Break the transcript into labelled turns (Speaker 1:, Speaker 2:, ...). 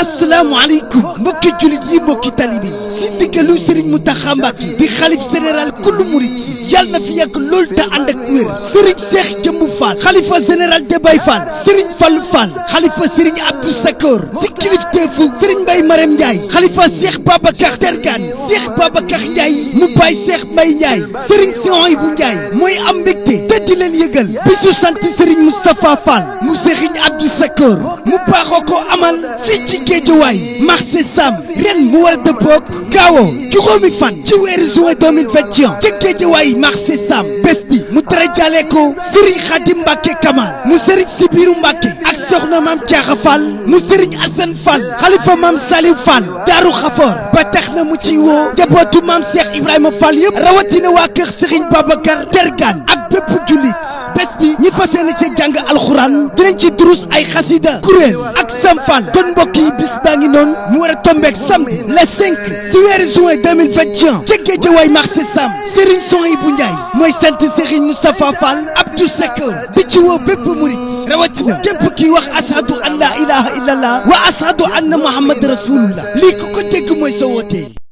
Speaker 1: asalaamaaleykum mbokki jullit yi mbokki talibi si ndigalu Serigne Mountakha Mbacké di xalif général kullu murit yàlla na fi yàgg lool te ànd ak wér Serigne Cheikh Jëmbu Fall xalifa général de Baye Fall Serigne Fallou Fall xalifa Serigne Abdou Sakor si kilifteefu Serigne Mbaye Marème Ndiaye xalifa Cheikh Babacar Tergane Cheikh Babacar Ndiaye mu Baye Cheikh Mbaye Ndiaye Serigne Souhaïbou Ndiaye mooy am mbégte te di leen yëgal bisu sant Serigne Moustapha Fall mu Serigne Abdou Sakor mu baaxoo ko amal fii ci Guédiawaye marché Sam ren mu war a dëppoog gaawo juróomi fan ci weeru juin 2021 ci Guédiawaye marché Sam bés bi mu dara jàllee ko Serigne Khadim Mbacké Kamal mu Serigne Sibiru Mbacké ak soxna Maam Diarra Fall mu Serigne Assane Fall xalifa Maam Saliou Fall Daaru Xafoor ba tax na mu ci woo jabootu Maam Cheikh Ibrahima Fall yëpp rawatina waa kër Serigne Babacar Tergane ak bépp jullit bés bi ñi fas yéene ci jàng alxuraan dinañ ci durus ay xasida kuréel ak samfal kon mbokk yi bis baa ngi noonu mu war a tombeek samedi le 5 si weeru juin 2021 ca Guédiawaye marché Sam Serigne Souhaïbou Ndiaye mooy sant Serigne Moustapha Fall Abdou Sakor di ci woo bépp murit rawatina képp kii wax ashadu an la ilaha illallah wa ashadu anna muhammad rasulullah lii ku ko dégg mooy sa woote